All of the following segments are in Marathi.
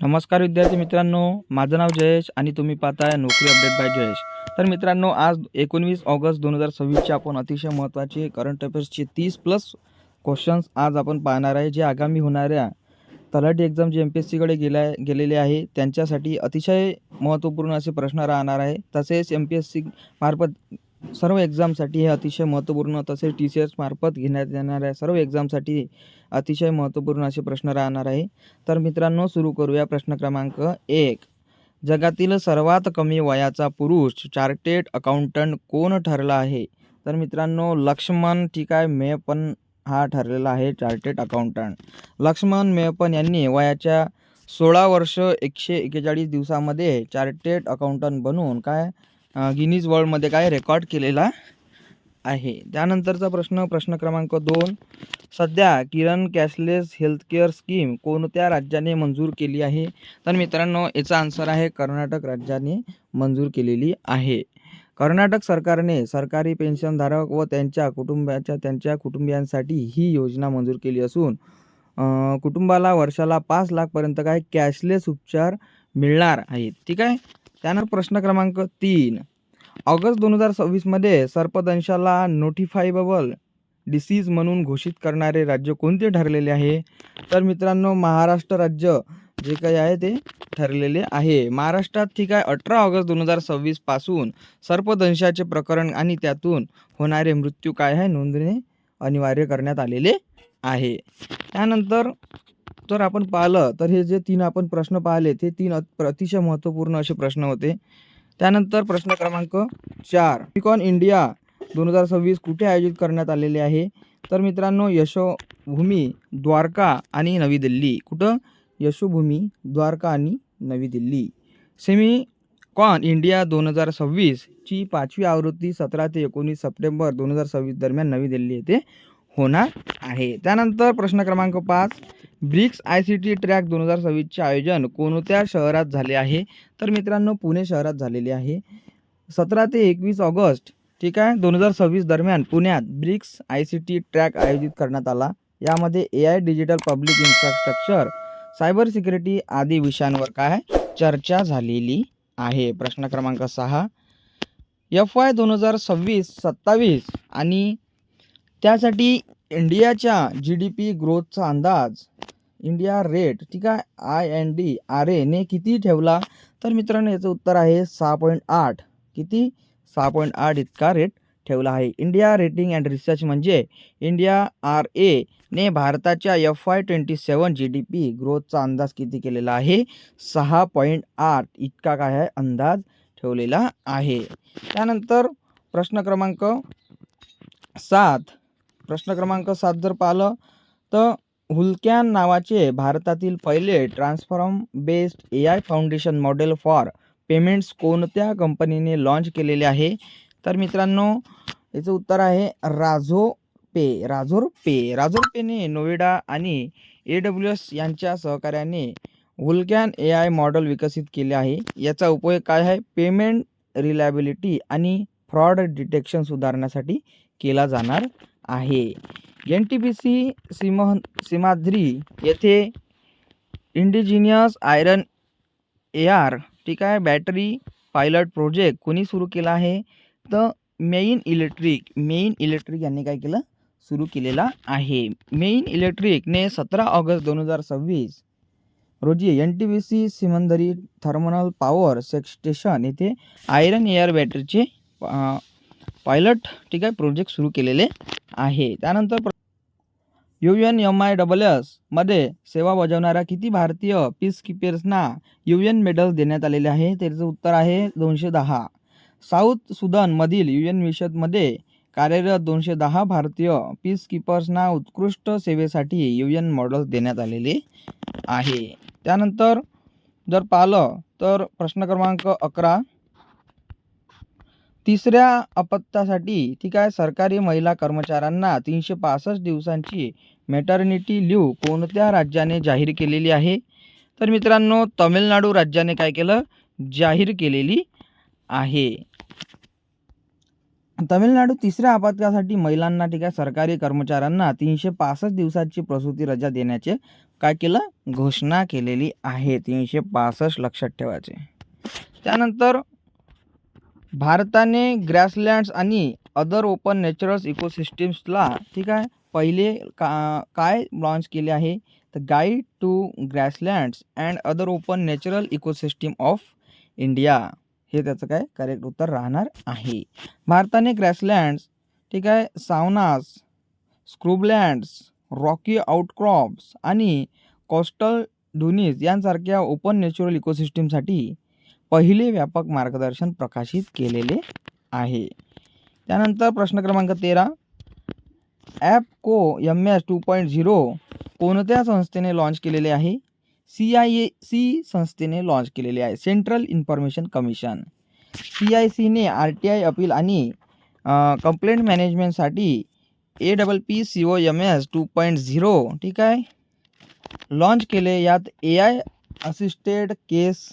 नमस्कार विद्यार्थी मित्रांनो, माझं नाव जयेश आणि तुम्ही पाहताय नोकरी अपडेट बाय जयेश। तर मित्रांनो, आज 19 ऑगस्ट 2026चे आपण अतिशय महत्त्वाचे करंट अफेअर्सचे 30+ क्वेश्चन्स आज आपण पाहणार आहे, जे आगामी होणाऱ्या तलाठी एक्झाम जे MPSCकडे गेलेले आहे त्यांच्यासाठी अतिशय महत्त्वपूर्ण असे प्रश्न राहणार आहे। तसेच MPSC मार्फत सर्व एक्झामसाठी हे अतिशय महत्त्वपूर्ण, तसेच TCS मार्फत घेण्यात येणाऱ्या सर्व एक्झामसाठी अतिशय महत्त्वपूर्ण असे प्रश्न राहणार आहे। तर मित्रांनो, सुरू करूया। प्रश्न क्रमांक 1, जगातील सर्वात कमी वयाचा पुरुष चार्टर्ड अकाउंटंट कोण ठरला आहे? तर मित्रांनो, लक्ष्मण मेहपन हा ठरलेला आहे चार्टर्ड अकाउंटंट। लक्ष्मण मेहपन यांनी वयाच्या 16 वर्ष 141 दिवसामध्ये चार्टर्ड अकाउंटंट बनून गिनीज वर्ल्डमध्ये रेकॉर्ड केलेला आहे। त्यानंतरचा प्रश्न क्रमांक 2, सध्या किरण कॅशलेस हेल्थकेअर स्कीम कोणत्या राज्याने मंजूर केली आहे? तर मित्रांनो, याचा आन्सर आहे कर्नाटक राज्याने मंजूर केलेली आहे। कर्नाटक सरकारने सरकारी पेन्शनधारक व त्यांच्या कुटुंबियांसाठी ही योजना मंजूर केली असून कुटुंबाला वर्षाला 5 लाखपर्यंत कॅशलेस उपचार मिळणार आहेत। ठीक आहे। त्यानंतर प्रश्न क्रमांक 3, ऑगस्ट 2026 मध्ये सर्पदंशाला नोटिफायबल डिसीज म्हणून घोषित करणारे राज्य कोणते ठरलेले आहे? तर मित्रांनो, महाराष्ट्र राज्य जे काही आहे ते ठरलेले आहे। महाराष्ट्रात 18 ऑगस्ट 2026 पासून सर्पदंशाचे प्रकरण आणि त्यातून होणारे मृत्यू नोंदणे अनिवार्य करण्यात आलेले आहे। त्यानंतर जर आपण पाहिलं तर हे जे 3 आपण प्रश्न पाहिले ते 3 अतिशय महत्त्वपूर्ण असे प्रश्न होते। त्यानंतर प्रश्न क्रमांक 4, युनिकॉर्न इंडिया 2026 कुठे आयोजित करण्यात आलेले आहे? तर मित्रांनो, यशोभूमी, द्वारका आणि नवी दिल्ली। कुठं? यशोभूमी, द्वारका आणि नवी दिल्ली। सेमिकॉन इंडिया 2026 ची 5वी आवृत्ती 17 ते 19 सप्टेंबर 2026 दरम्यान नवी दिल्ली येथे होणार आहे। त्यानंतर प्रश्न क्रमांक 5, ब्रिक्स ICT ट्रॅक 2026 चे आयोजन कोणत्या शहरात झाले आहे? तर मित्रांनो, पुणे शहरात झालेले आहे। 17 ते 21 ऑगस्ट 2026 दरम्यान पुण्यात ब्रिक्स ICT ट्रॅक आयोजित करण्यात आला। यामध्ये AI, digital public infrastructure, cyber security आदी विषयांवर चर्चा झालेली आहे। प्रश्न क्रमांक 6, FY 2026-27 आणि त्यासाठी इंडियाच्या GDP ग्रोथचा अंदाज इंडिया रेट IND ने किती ठेवला? तर मित्रांनो, याचं उत्तर आहे 6.8। किती? 6.8 इतका रेट ठेवला आहे। इंडिया रेटिंग अँड रिसर्च म्हणजे इंडिया RA ने भारताच्या FY 27 GDP ग्रोथचा अंदाज किती केलेला आहे? 6.8 इतका अंदाज ठेवलेला आहे। त्यानंतर प्रश्न क्रमांक 7 जर पाहिलं तर हुलकॅन नावाचे भारतातील पहिले transform based AI foundation model for payments कोणत्या कंपनीने लॉन्च केलेले आहे? तर मित्रांनो, याचं उत्तर आहे राझोरपेने नोएडा आणि AWS यांच्या सहकार्याने हुलकॅन AI मॉडेल विकसित केले आहे। याचा उपयोग पेमेंट रिलायबिलिटी आणि फ्रॉड डिटेक्शन सुधारण्यासाठी केला जाणार आहे। NTPC सीमाद्री येथे indigenous iron AR battery pilot project कोणी सुरू केला आहे? तर मेन इलेक्ट्रिक यांनी केलं? सुरू केलेला आहे। मेन इलेक्ट्रिकने 17 ऑगस्ट 2026 रोजी NTPC सीमांदरी थर्मल पॉवर स्टेशन येथे आयरन AR बॅटरीचे पायलट प्रोजेक्ट सुरू केलेले आहे। त्यानंतर UNMISS मध्ये सेवा बजावणाऱ्या किती भारतीय पीसकीपर्सना UN मेडल्स देण्यात आलेले आहे? त्याचं उत्तर आहे 210। साऊथ सुदान मधील UN मिशनमध्ये कार्यरत 210 भारतीय पीसकीपर्सना उत्कृष्ट सेवेसाठी UN मेडल्स देण्यात आलेले आहे। त्यानंतर जर पाहिलं तर प्रश्न क्रमांक 11, तिसऱ्या अपत्यासाठी सरकारी महिला कर्मचाऱ्यांना 365 दिवसांची मॅटर्निटी लीव्ह कोणत्या राज्याने जाहीर केलेली आहे? तर मित्रांनो, तमिळनाडू राज्याने जाहीर केलेली आहे। तमिळनाडू तिसऱ्या आपत्कासाठी महिलांना ठीक आहे सरकारी कर्मचाऱ्यांना 365 दिवसाची प्रसूती रजा देण्याचे काय केलं घोषणा केलेली आहे. 365 लक्षात ठेवायचे. त्यानंतर भारताने ग्रासलँड्स आणि अदर ओपन नॅचरल इकोसिस्टम्सला ठीक आहे पहिले काय लॉन्च केले आहे तर guide to grasslands and other open natural ecosystem of India हे त्याचं काय करेक्ट उत्तर राहणार आहे. भारताने ग्रासलँड्स ठीक आहे सावनास, स्क्रूबलँड्स, रॉकी आउटक्रॉप्स आणि कोस्टल ड्युनीज यांसारख्या ओपन नॅचरल इकोसिस्टमसाठी पहिले व्यापक मार्गदर्शन प्रकाशित केलेले आहे. त्यानंतर प्रश्न क्रमांक 13 ॲपको MS 2.0 कोणत्या संस्थेने लॉन्च केलेले आहे. CIC संस्थेने लॉन्च केलेले आहे. Central information commission. CICने RTI अपील आणि कंप्लेंट मॅनेजमेंटसाठी APPCOMS 2.0 ठीक आहे लॉन्च केले. यात AI असिस्टेड केस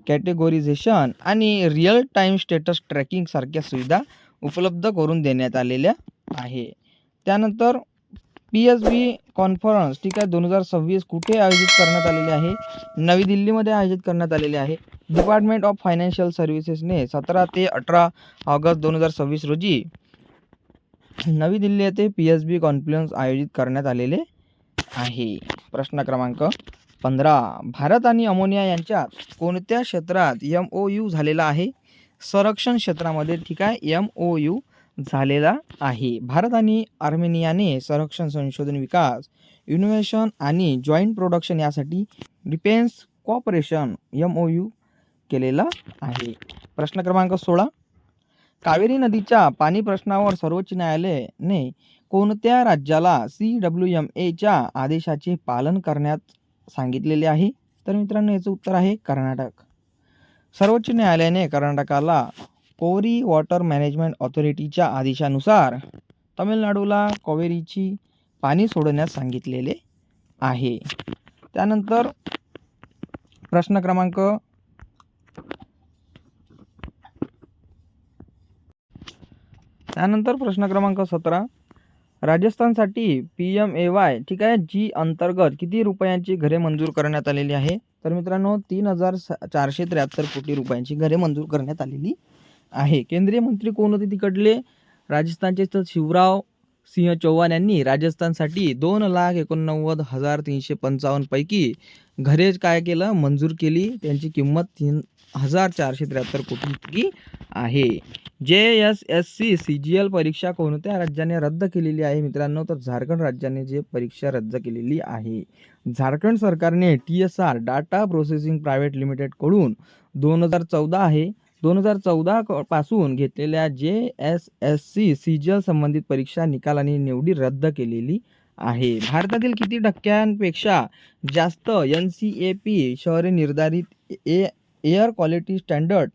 कॅटेगोरिझेशन आणि रिअल टाईम स्टेटस ट्रॅकिंग सारख्या सुविधा उपलब्ध करून देण्यात आलेल्या आहे. त्यानंतर PSB कॉन्फरन्स ठीक आहे 2026 कुठे आयोजित करण्यात आलेली आहे. नवी दिल्लीमध्ये आयोजित करण्यात आलेले आहे. डिपार्टमेंट ऑफ फायनान्शियल सर्व्हिसेसने 17 ते 18 ऑगस्ट 2026 रोजी नवी दिल्ली येथे PSB कॉन्फरन्स आयोजित करण्यात आलेले आहे. प्रश्न क्रमांक 15 भारत आणि अमोनिया यांच्यात कोणत्या क्षेत्रात MOU झालेला आहे. संरक्षण क्षेत्रामध्ये ठीक आहे MOU झालेला आहे. भारत आणि आर्मेनियाने संरक्षण संशोधन विकास इनोव्हेशन आणि जॉईंट प्रोडक्शन यासाठी डिफेन्स कोऑपरेशन MOU केलेला आहे. प्रश्न क्रमांक 16 कावेरी नदीच्या पाणी प्रश्नावर सर्वोच्च न्यायालयाने कोणत्या राज्याला CWMAच्या आदेशाचे पालन करण्यात सांगितलेले आहे. तर मित्रांनो याचं उत्तर आहे कर्नाटक. सर्वोच्च न्यायालयाने कर्नाटकाला कोवरी वॉटर मॅनेजमेंट ऑथॉरिटीच्या आदेशानुसार तमिळनाडूला कावेरीची पाणी सोडण्यास सांगितलेले आहे. त्यानंतर प्रश्न क्रमांक 17 राजस्थानसाठी PMAY ठीक आहे जी अंतर्गत किती रुपयांची घरे मंजूर करण्यात आलेली आहे. तर मित्रांनो 3,473 कोटी रुपयांची घरे मंजूर करण्यात आलेली आहे. केंद्रीय मंत्री कोण होते तिकडले राजस्थानचे तर शिवराज सिंह चौहान यांनी राजस्थानसाठी 2,89,355 पैकी घरे काय केलं मंजूर केली. त्यांची किंमत 3,473 कोटी इतकी आहे. JSSC CGL परीक्षा कोणत्या राज्याने रद्द केलेली आहे मित्रांनो तर झारखंड राज्याने जे परीक्षा रद्द केलेली आहे. झारखंड सरकारने TSR data processing private limited कडून 2014 पासून घेतलेल्या JSSC CGL संबंधित परीक्षा निकाल आणि निवडी रद्द केलेली आहे. भारतातील किती टक्क्यांपेक्षा जास्त NCAP शहरे निर्धारित एअर क्वालिटी स्टँडर्ड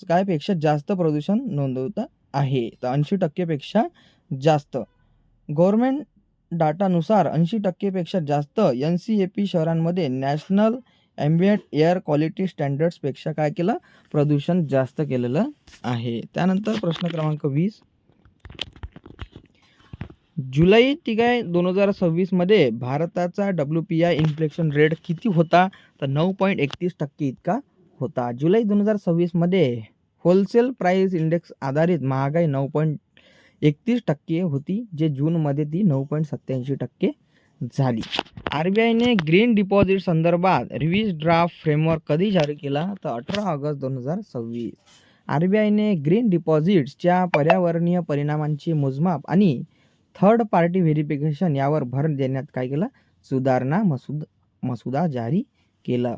काय पेक्षा जास्त प्रदूषण नोंदवत आहे. तर 80% पेक्षा जास्त. गव्हर्नमेंट डाटानुसार 80% पेक्षा जास्त NCAP शहरांमध्ये नॅशनल ॲम्बिएंट एअर क्वालिटी स्टँडर्ड्स पेक्षा काय केलं प्रदूषण जास्त केलेलं आहे. त्यानंतर प्रश्न क्रमांक 20 जुलै ठीक आहे 2026 मध्ये भारताचा WPI इन्फ्लेशन रेट किती होता तर 9.31% इतका होता. जुलै 2026 मध्ये होलसेल प्राइस इंडेक्स आधारित महागाई 9.31% होती जे जूनमध्ये ती 9.87% झाली. RBIने ग्रीन डिपॉझिट संदर्भात रिव्हिज ड्राफ्ट फ्रेमवर्क कधी जारी केला तर 18 ऑगस्ट 2026. RBIने ग्रीन डिपॉझिट्सच्या पर्यावरणीय परिणामांचे मोजमाप आणि थर्ड पार्टी व्हेरिफिकेशन यावर भर देण्यात काय केलं सुधारणा मसुदा जारी केला.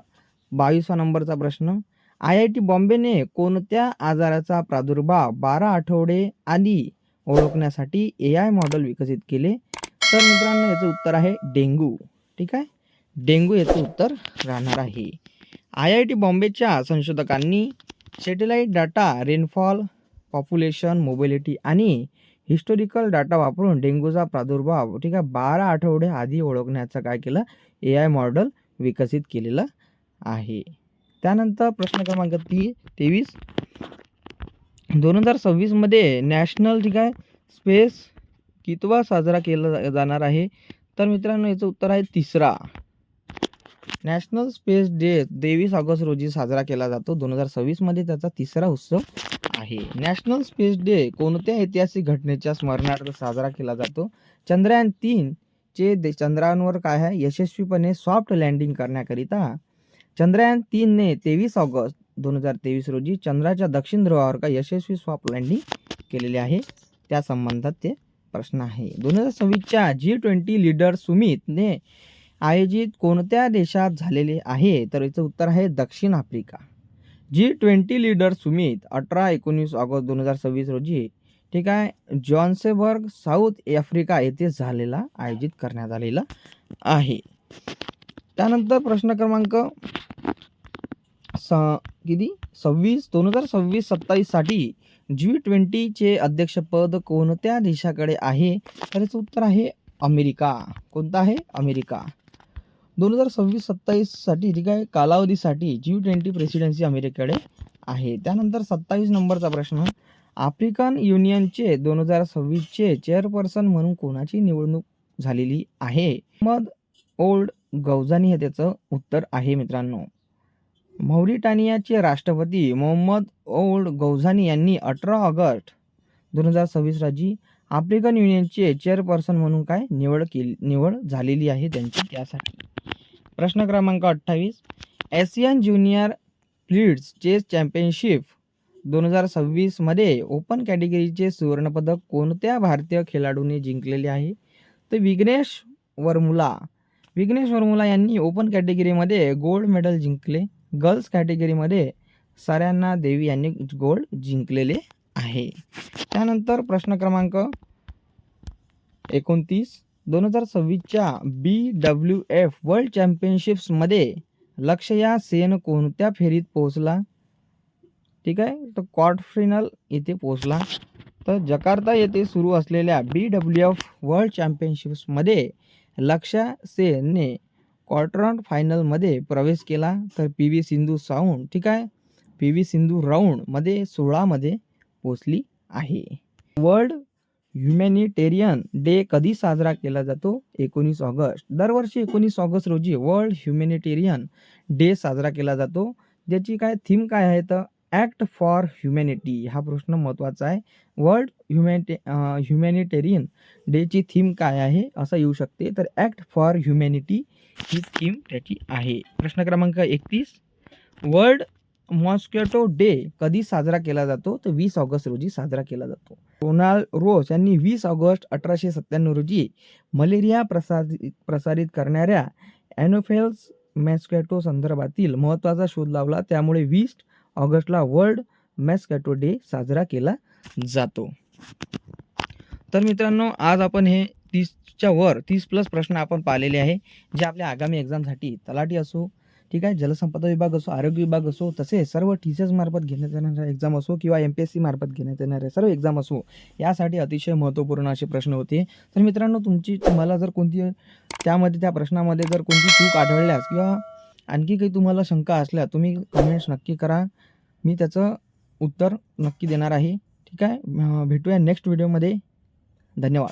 22 नंबरचा प्रश्न IIT बॉम्बेने कोणत्या आजाराचा प्रादुर्भाव 12 आठवडे आधी ओळखण्यासाठी AI मॉडेल विकसित केले. तर मित्रांनो याचं उत्तर आहे डेंग्यू. ठीक आहे डेंग्यू याचं उत्तर राहणार आहे. IIT बॉम्बेच्या संशोधकांनी satellite data rainfall population mobility आणि हिस्टोरिकल डाटा वापरून डेंग्यूचा प्रादुर्भाव ठीक आहे 12 आठवडे आधी ओळखण्याचं काय केलं AI मॉडेल विकसित केलेलं आहे. त्यानंतर प्रश्न क्रमांक 23 2026 मध्ये नॅशनल ठीक आहे स्पेस कितवा साजरा केला जाणार आहे? तर मित्रांनो याचं उत्तर आहे तिसरा. नॅशनल स्पेस डे 23 ऑगस्ट रोजी साजरा केला जातो. 2026 मध्ये त्याचा तिसरा उत्सव आहे. नॅशनल स्पेस डे कोणत्या ऐतिहासिक घटनेच्या स्मरणार्थ साजरा केला जातो? चंद्रयान 3 चे चंद्रावर काय आहे यशस्वीपणे सॉफ्ट लँडिंग करण्याकरिता चंद्रयान 3 ने 23 ऑगस्ट 2023 रोजी चंद्राच्या दक्षिण ध्रुवावर का यशस्वी सॉफ्ट लँडिंग केलेली आहे. त्या संबंधात ते प्रश्न आहे. 2026च्या G20 लीडर सुमितने आयोजित कोणत्या देशात झालेले आहे? तर याचं उत्तर आहे दक्षिण Africa. G20 leader Sumit 18-19 August 2026 रोजी ठीक आहे जॉन्सेबर्ग साऊथ आफ्रिका येथे आयोजित करण्यात आलेला आहे. त्यानंतर प्रश्न क्रमांक 2026-27 साठी G20 चे अध्यक्षपद कोणत्या देशाकडे आहे? तर याचं उत्तर आहे अमेरिका. कोणता आहे? अमेरिका. 2026-27 साठी ठीक आहे कालावधीसाठी G20 प्रेसिडेन्सी अमेरिकेकडे आहे. त्यानंतर 27 नंबरचा प्रश्न, आफ्रिकन युनियनचे 2026चे चेअरपर्सन म्हणून कोणाची निवडणूक झालेली आहे? मोहम्मद ओल्ड गौजानी हे त्याचं उत्तर आहे मित्रांनो. मौरिटानियाचे राष्ट्रपती मोहम्मद ओल्ड गौजानी यांनी 18 ऑगस्ट 2026 रोजी आफ्रिकन युनियनचे चेअरपर्सन म्हणून काय निवड झालेली आहे त्यांची त्यासाठी. प्रश्न क्रमांक 28, Asian junior blitz chess championship 2026 मध्ये ओपन कॅटेगरीचे सुवर्णपदक कोणत्या भारतीय खेळाडूने जिंकलेले आहे? तर विघ्नेश वर्मुला यांनी ओपन कॅटेगरीमध्ये गोल्ड मेडल जिंकले. गर्ल्स कॅटेगरीमध्ये सरान्या देवी यांनी गोल्ड जिंकलेले आहे. त्यानंतर प्रश्न क्रमांक 29, 2026च्या BWF वर्ल्ड चॅम्पियनशिप्समध्ये लक्ष्या सेन कोणत्या फेरीत पोहोचला? ठीक आहे तर क्वार्टर फायनल येथे पोहोचला. तर जकार्ता येथे सुरू असलेल्या BWF वर्ल्ड चॅम्पियनशिप्समध्ये लक्ष्या सेनने क्वार्टर फायनलमध्ये प्रवेश केला. तर PV सिंधू राऊंडमध्ये 16 मध्ये पोहोचली आहे. वर्ल्ड ह्युमॅनिटेरियन डे कधी साजरा केला जातो? 19 ऑगस्ट. दरवर्षी 19 ऑगस्ट रोजी वर्ल्ड ह्युमॅनिटेरियन डे साजरा केला जातो. ज्याची काय थीम काय आहे तर ॲक्ट फॉर ह्युमॅनिटी. हा प्रश्न महत्त्वाचा आहे. वर्ल्ड ह्युमॅनिटेरियन डेची थीम काय आहे असं येऊ शकते. तर act for humanity he theme त्याची आहे. प्रश्न क्रमांक 31, वर्ल्ड मॉस्किटो डे कधी साजरा केला जातो? तर 20 ऑगस्ट रोजी साजरा केला जातो. रोनाल्ड रोस यांनी 20 ऑगस्ट 1897 रोजी मलेरिया प्रसारित करणाऱ्या ॲनोफेल्स मॉस्किटो संदर्भातील महत्त्वाचा शोध लावला. त्यामुळे 20 ऑगस्टला वर्ल्ड मॉस्किटो डे साजरा केला जातो. तर मित्रांनो आज आपण हे 30+ प्रश्न आपण पाहिलेले आहे जे आपल्या आगामी एक्झामसाठी तलाठी असो ठीक आहे जलसंपदा विभाग असो आरोग्य विभाग असो तसेच सर्व टीचर्स मार्फत घेण्यात येणाऱ्या एक्झाम असो किंवा MPSC मार्फत घेण्यात येणाऱ्या सर्व एक्झाम असो यासाठी अतिशय महत्त्वपूर्ण असे प्रश्न होते. तर मित्रांनो तुम्हाला जर कोणती त्यामध्ये त्या प्रश्नामध्ये जर कोणती चूक आढळल्यास किंवा आणखी काही तुम्हाला शंका असल्या तुम्ही कमेंट्स नक्की करा. मी त्याचं उत्तर नक्की देणार आहे. ठीक आहे भेटूया नेक्स्ट व्हिडिओमध्ये. धन्यवाद.